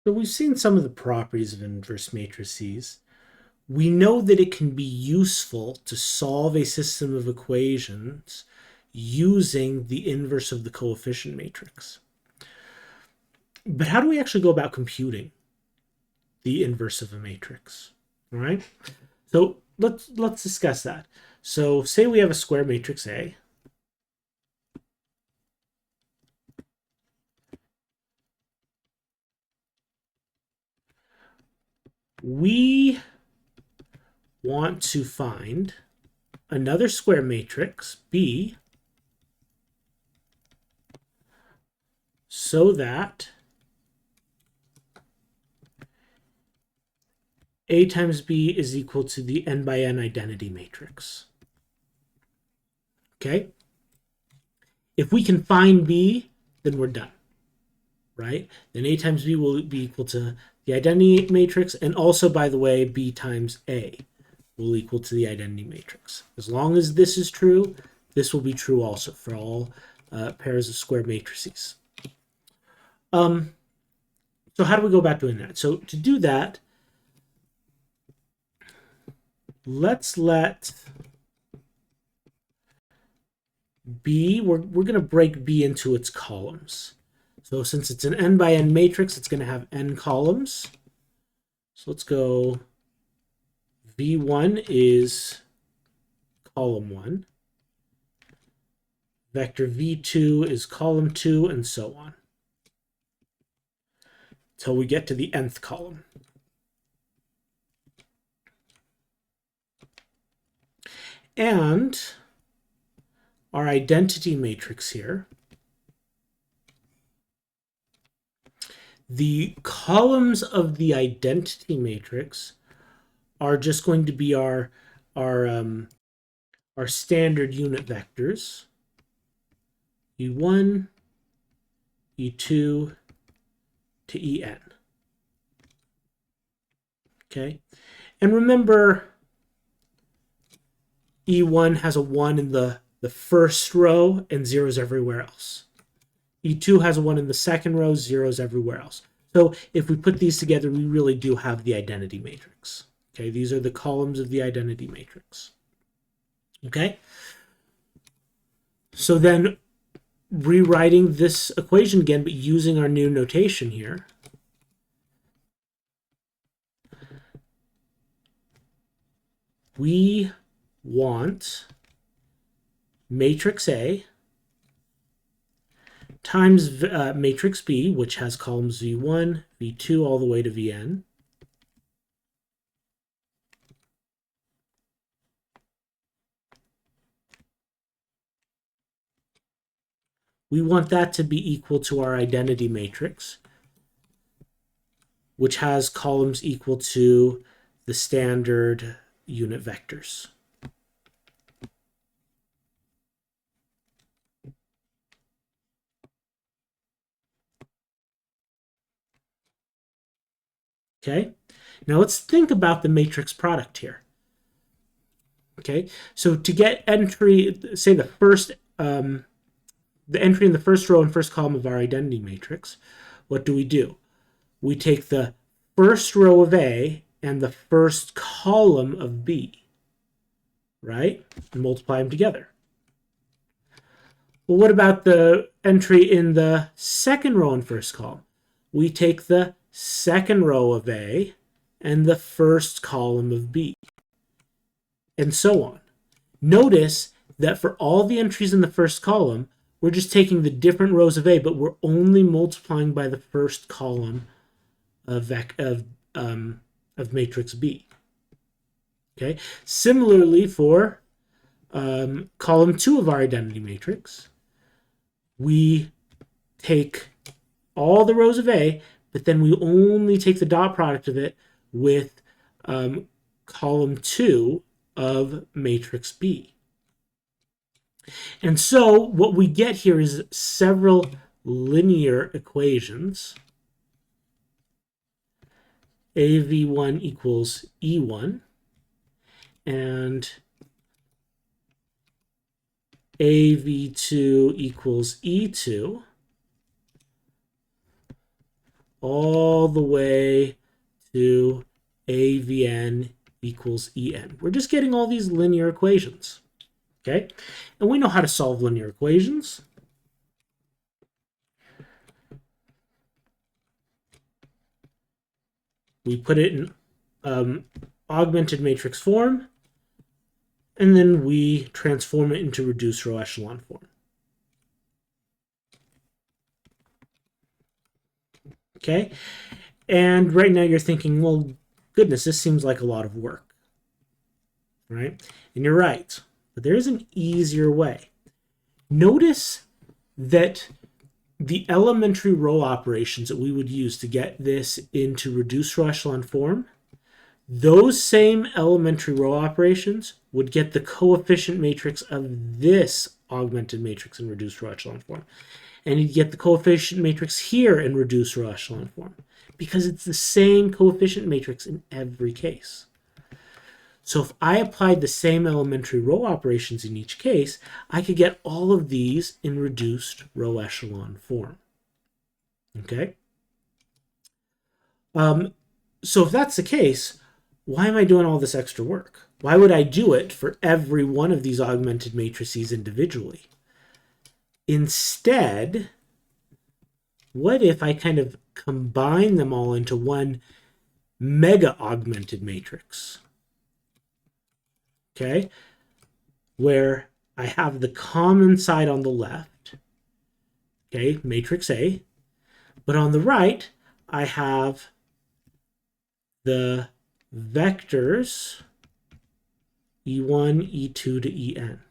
So we've seen some of the properties of inverse matrices. We know that it can be useful to solve a system of equations using the inverse of the coefficient matrix. But how do we actually go about computing the inverse of a matrix? All right. So let's discuss that. So say we have a square matrix A. We want to find another square matrix B so that A times B is equal to the n by n identity matrix. Okay? If we can find B, then we're done, right? Then A times B will be equal to the identity matrix, and also, by the way, B times A will equal to the identity matrix. As long as this is true, this will be true also for all pairs of square matrices. So how do we go about doing that? So to do that, let's let B, we're going to break B into its columns. So since it's an n by n matrix, it's going to have n columns. So let's go, V1 is column 1. Vector V2 is column 2, and so on, until we get to the nth column. And our identity matrix here, the columns of the identity matrix are just going to be our standard unit vectors, E1, E2 to En. Okay, and remember, E1 has a 1 in the first row and zeros everywhere else. E2 has a 1 in the second row, zeros everywhere else. So if we put these together, we really do have the identity matrix. Okay, these are the columns of the identity matrix. Okay, so then rewriting this equation again, but using our new notation here, we want matrix A times matrix B, which has columns V1, V2, all the way to Vn. We want that to be equal to our identity matrix, which has columns equal to the standard unit vectors. Okay, now let's think about the matrix product here. Okay, so to get entry, say the entry in the first row and first column of our identity matrix, what do? We take the first row of A and the first column of B, right? And multiply them together. Well, what about the entry in the second row and first column? We take the second row of A and the first column of B, and so on. Notice that for all the entries in the first column, we're just taking the different rows of A, but we're only multiplying by the first column of matrix B. Okay. Similarly, for column 2 of our identity matrix, we take all the rows of A, but then we only take the dot product of it with column 2 of matrix B. And so what we get here is several linear equations. AV1 equals E1, and AV2 equals E2, all the way to AVN equals EN. We're just getting all these linear equations, okay? And we know how to solve linear equations. We put it in augmented matrix form, and then we transform it into reduced row echelon form. Okay? And right now you're thinking, well, goodness, this seems like a lot of work, right? And you're right, but there is an easier way. Notice that the elementary row operations that we would use to get this into reduced row echelon form, those same elementary row operations would get the coefficient matrix of this augmented matrix in reduced row echelon form. And you'd get the coefficient matrix here in reduced row echelon form, because it's the same coefficient matrix in every case. So if I applied the same elementary row operations in each case, I could get all of these in reduced row echelon form. Okay? So if that's the case, why am I doing all this extra work? Why would I do it for every one of these augmented matrices individually? Instead, what if I kind of combine them all into one mega augmented matrix? Okay? Where I have the common side on the left, okay, matrix A, but on the right, I have the vectors E1, E2 to En.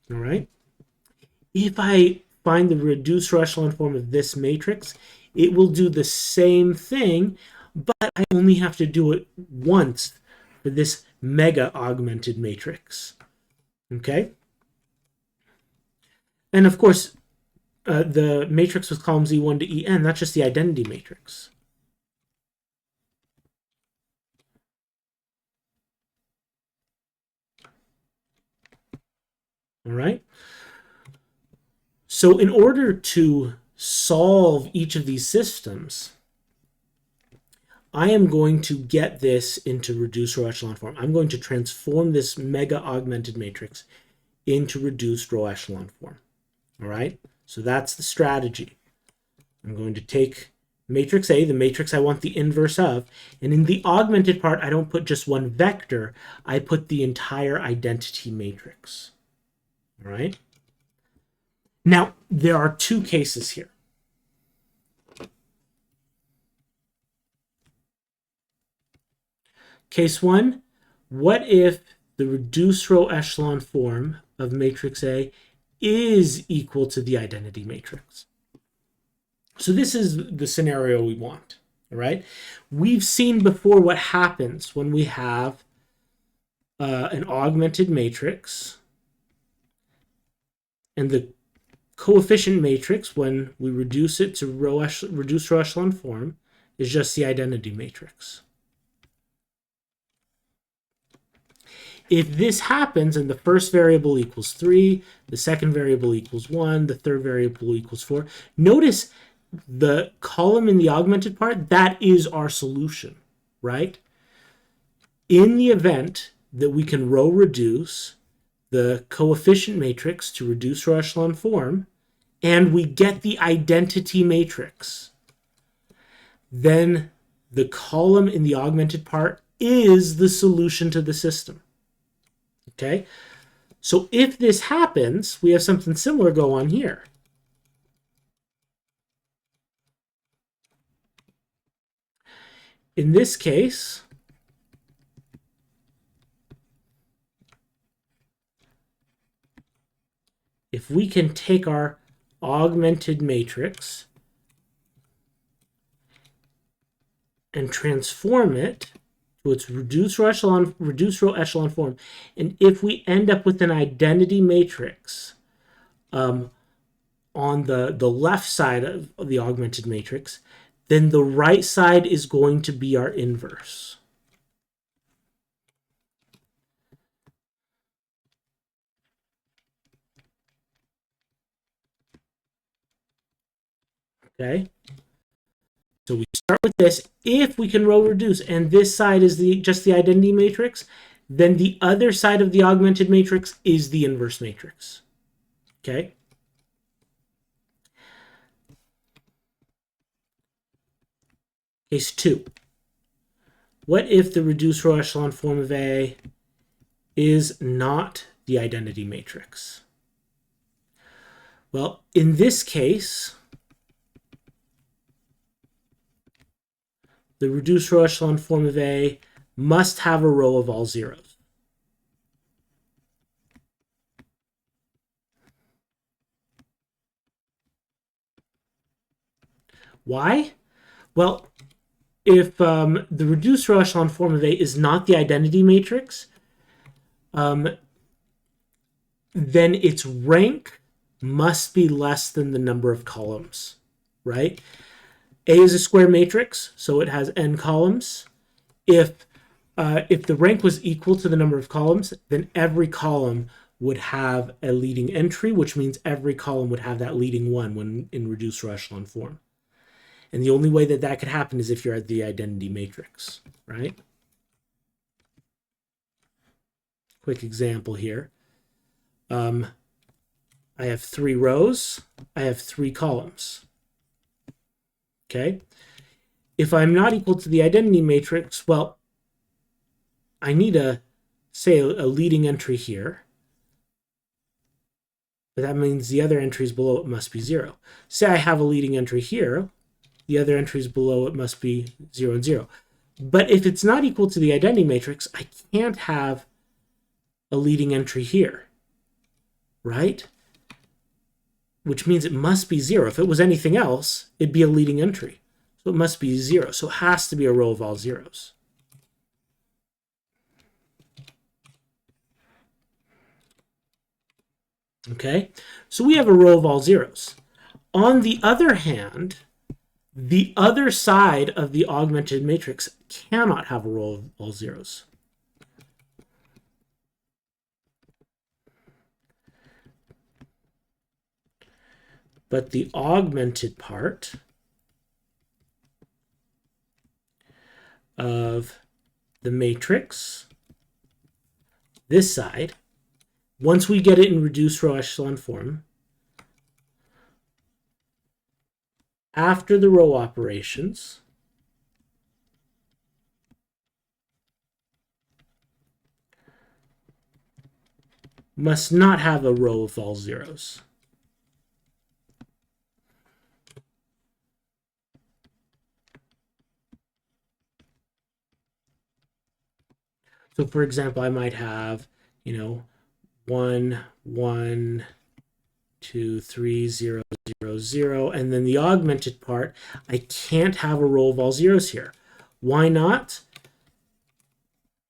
All right? If I find the reduced row echelon form of this matrix, it will do the same thing, but I only have to do it once for this mega augmented matrix. Okay? And of course, the matrix with columns E1 to En, that's just the identity matrix. All right? So in order to solve each of these systems, I am going to get this into reduced row echelon form. I'm going to transform this mega augmented matrix into reduced row echelon form. All right? So that's the strategy. I'm going to take matrix A, the matrix I want the inverse of, and in the augmented part, I don't put just one vector, I put the entire identity matrix. All right? Now, there are two cases here. Case one, what if the reduced row echelon form of matrix A is equal to the identity matrix? So this is the scenario we want, all right? We've seen before what happens when we have an augmented matrix, and the coefficient matrix, when we reduce it to reduced row echelon form, is just the identity matrix. If this happens and the first variable equals 3, the second variable equals 1, the third variable equals 4, notice the column in the augmented part, that is our solution, right? In the event that we can row reduce the coefficient matrix to reduced row echelon form, and we get the identity matrix, then the column in the augmented part is the solution to the system. Okay? So if this happens, we have something similar go on here. In this case, if we can take our augmented matrix and transform it to its reduced row echelon form, and if we end up with an identity matrix on the left side of the augmented matrix, then the right side is going to be our inverse. Okay? So we start with this. If we can row reduce, and this side is just the identity matrix, then the other side of the augmented matrix is the inverse matrix. Okay? Case 2. What if the reduced row echelon form of A is not the identity matrix? Well, in this case, the reduced row echelon form of A must have a row of all zeros. Why? Well, if the reduced row echelon form of A is not the identity matrix, then its rank must be less than the number of columns, right? A is a square matrix, so it has n columns. If the rank was equal to the number of columns, then every column would have a leading entry, which means every column would have that leading one when in reduced row echelon form. And the only way that that could happen is if you're at the identity matrix, right? Quick example here. I have 3 rows. I have 3 columns. Okay? If I'm not equal to the identity matrix, well, I need say a leading entry here. But that means the other entries below it must be 0. Say I have a leading entry here. The other entries below it must be 0 and 0. But if it's not equal to the identity matrix, I can't have a leading entry here, right? Which means it must be 0. If it was anything else, it'd be a leading entry. So it must be 0. So it has to be a row of all zeros. Okay, so we have a row of all zeros. On the other hand, the other side of the augmented matrix cannot have a row of all zeros. But the augmented part of the matrix, this side, once we get it in reduced row echelon form, after the row operations, must not have a row of all zeros. So for example, I might have, 1, 1, 2, 3, 0, 0, 0, and then the augmented part, I can't have a row of all zeros here. Why not?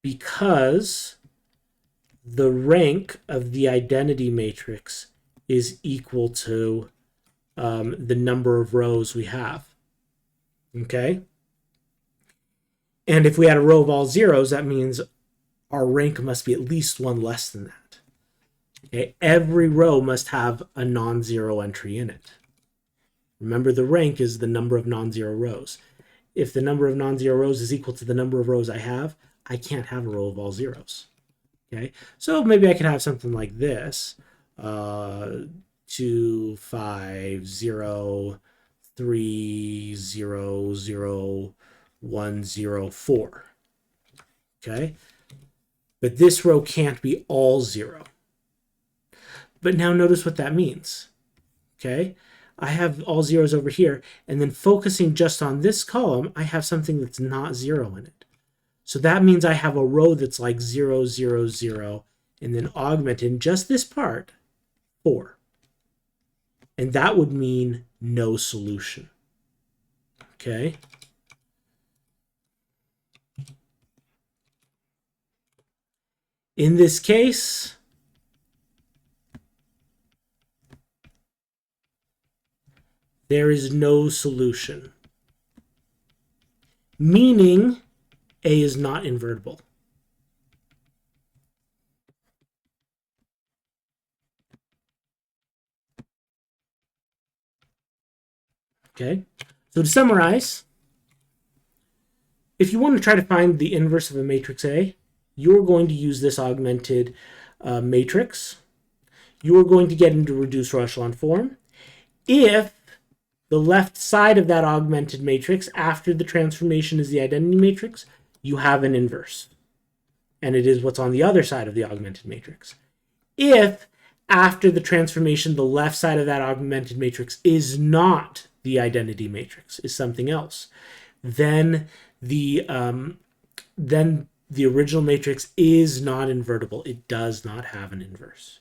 Because the rank of the identity matrix is equal to the number of rows we have. Okay? And if we had a row of all zeros, that means our rank must be at least one less than that. Okay? Every row must have a non-zero entry in it. Remember, the rank is the number of non-zero rows. If the number of non-zero rows is equal to the number of rows I have, I can't have a row of all zeros. Okay, so maybe I could have something like this: 2, 5, 0, 3, 0, 0, 1, 0, 4. Okay, but this row can't be all 0. But now notice what that means. Okay, I have all zeros over here, and then focusing just on this column, I have something that's not 0 in it. So that means I have a row that's like 0, 0, 0, and then augment in just this part, 4. And that would mean no solution. Okay? In this case, there is no solution, meaning A is not invertible. Okay, so to summarize, if you want to try to find the inverse of a matrix A, you're going to use this augmented matrix. You're going to get into reduced row echelon form. If the left side of that augmented matrix after the transformation is the identity matrix, you have an inverse. And it is what's on the other side of the augmented matrix. If after the transformation, the left side of that augmented matrix is not the identity matrix, is something else, then the original matrix is not invertible. It does not have an inverse.